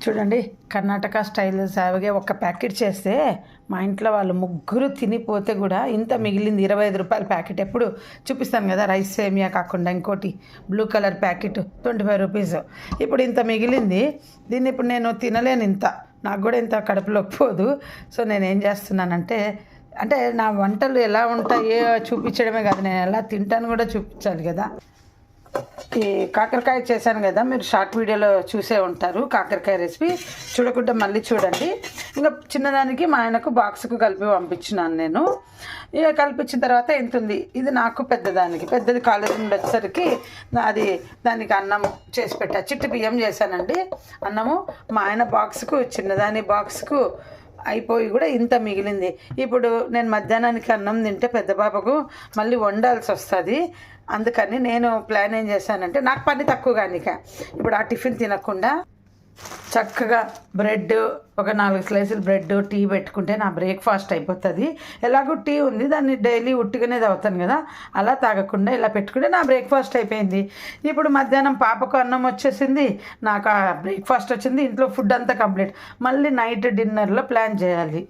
చూడండి, కర్ణాటక స్టైల్ సావిగే ఒక ప్యాకెట్ చేస్తే మా ఇంట్లో వాళ్ళు ముగ్గురు తినిపోతే కూడా ఇంత మిగిలింది. 25 రూపాయల ప్యాకెట్. ఎప్పుడు చూపిస్తాను కదా, రైస్ సేమియా కాకుండా ఇంకోటి బ్లూ కలర్ ప్యాకెట్ 25 రూపీస్. ఇప్పుడు ఇంత మిగిలింది. దీన్ని ఇప్పుడు నేను తినలేను, ఇంత నాకు కూడా ఇంత కడుపులోకి పోదు. సో నేను ఏం చేస్తున్నానంటే, అంటే నా వంటలు ఎలా ఉంటాయో చూపించడమే కాదు, నేను ఎలా తింటాను కూడా చూపించాలి కదా. ఈ కాకరకాయ చేశాను కదా, మీరు షార్ట్ వీడియోలో చూసే ఉంటారు. కాకరకాయ రెసిపీ చూడకుండా మళ్ళీ చూడండి. ఇంకా చిన్నదానికి మా ఆయనకు బాక్స్కు కలిపి పంపించినాను నేను. ఇక కల్పించిన తర్వాత ఎంత ఉంది, ఇది నాకు పెద్దది కాలేజీ నుండి వచ్చేసరికి అది దానికి అన్నం చేసి పెట్టా. చిట్టి బియ్యం చేశానండి అన్నము. మా ఆయన బాక్స్కు, చిన్నదాని బాక్స్కు అయిపోయి కూడా ఇంత మిగిలింది. ఇప్పుడు నేను మధ్యాహ్నానికి అన్నం తింటే పెద్ద పాపకు మళ్ళీ వండాల్సి వస్తుంది. అందుకని నేను ప్లాన్ ఏం చేశానంటే, నాకు పని తక్కువ కానీ ఇప్పుడు ఆ టిఫిన్ తినకుండా చక్కగా బ్రెడ్, ఒక 4 స్లైసులు బ్రెడ్, టీ పెట్టుకుంటే నా బ్రేక్ఫాస్ట్ అయిపోతుంది. ఎలాగో టీ ఉంది, దాన్ని డైలీ ఉట్టిగానే తాగుతాను కదా, అలా తాగకుండా ఇలా పెట్టుకుంటే నా బ్రేక్ఫాస్ట్ అయిపోయింది. ఇప్పుడు మధ్యాహ్నం పాపకు అన్నం వచ్చేసింది, నాకు ఆ బ్రేక్ఫాస్ట్ వచ్చింది, ఇంట్లో ఫుడ్ అంతా కంప్లీట్. మళ్ళీ నైట్ డిన్నర్లో ప్లాన్ చేయాలి.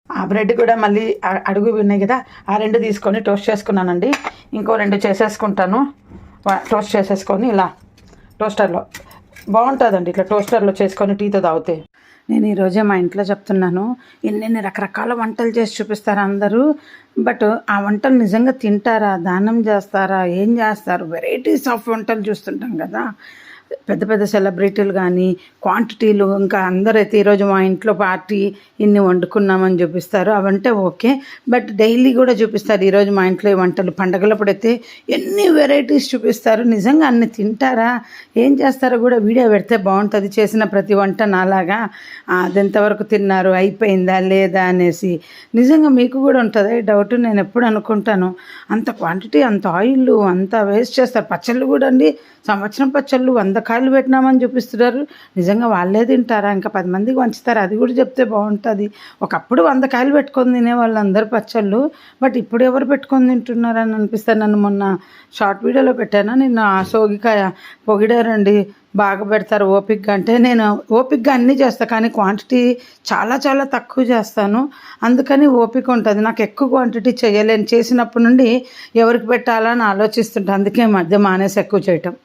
ఆ బ్రెడ్ కూడా మళ్ళీ అడుగు ఉన్నాయి కదా, ఆ 2 తీసుకొని టోస్ట్ చేసుకున్నానండి. ఇంకో 2 చేసేసుకుంటాను. టోస్ట్ చేసేసుకొని ఇలా టోస్టర్లో బాగుంటుందండి, ఇట్లా టోస్టర్లో చేసుకొని టీతో తాగితే. నేను ఈరోజే మా ఇంట్లో చెప్తున్నాను, ఎన్నెన్ని రకరకాల వంటలు చేసి చూపిస్తారు అందరూ. బట్ ఆ వంటలు నిజంగా తింటారా, దానం చేస్తారా, ఏం చేస్తారు? వెరైటీస్ ఆఫ్ వంటలు చూస్తుంటాం కదా, పెద్ద పెద్ద సెలబ్రిటీలు కానీ క్వాంటిటీలు. ఇంకా అందరైతే ఈరోజు మా ఇంట్లో పార్టీ ఇన్ని వండుకున్నామని చూపిస్తారు, అవంటే ఓకే. బట్ డైలీ కూడా చూపిస్తారు. ఈరోజు మా ఇంట్లో ఈ వంటలు, పండగలప్పుడైతే ఎన్ని వెరైటీస్ చూపిస్తారు. నిజంగా అన్ని తింటారా, ఏం చేస్తారో కూడా వీడియో పెడితే బాగుంటుంది. చేసిన ప్రతి వంట నాలాగా అది ఎంతవరకు తిన్నారు, అయిపోయిందా లేదా అనేసి. నిజంగా మీకు కూడా ఉంటుంది డౌట్. నేను ఎప్పుడు అనుకుంటాను, అంత క్వాంటిటీ, అంత ఆయిల్, అంత వేస్ట్ చేస్తారు. పచ్చళ్ళు కూడా అండి, సంవత్సరం పచ్చళ్ళు 100 కాయలు పెట్టినామని చూపిస్తున్నారు. నిజంగా వాళ్ళే తింటారా, ఇంకా 10 మందికి పంచుతారా, అది కూడా చెప్తే బాగుంటుంది. ఒకప్పుడు 100 కాయలు పెట్టుకొని తినేవాళ్ళు అందరు పచ్చళ్ళు. బట్ ఇప్పుడు ఎవరు పెట్టుకొని తింటున్నారని అనిపిస్తారు. నన్ను మొన్న షార్ట్ వీడియోలో పెట్టాను, నిన్న ఆ సోగికాయ పొగిడారండి, బాగా పెడతారు ఓపిక్గా. అంటే నేను ఓపిక్గా అన్నీ చేస్తాను, కానీ క్వాంటిటీ చాలా చాలా తక్కువ చేస్తాను. అందుకని ఓపిక ఉంటుంది నాకు. ఎక్కువ క్వాంటిటీ చేయలేను. చేసినప్పటి నుండి ఎవరికి పెట్టాలని ఆలోచిస్తుంటాను. అందుకే మధ్య మానేసి ఎక్కువ చేయటం.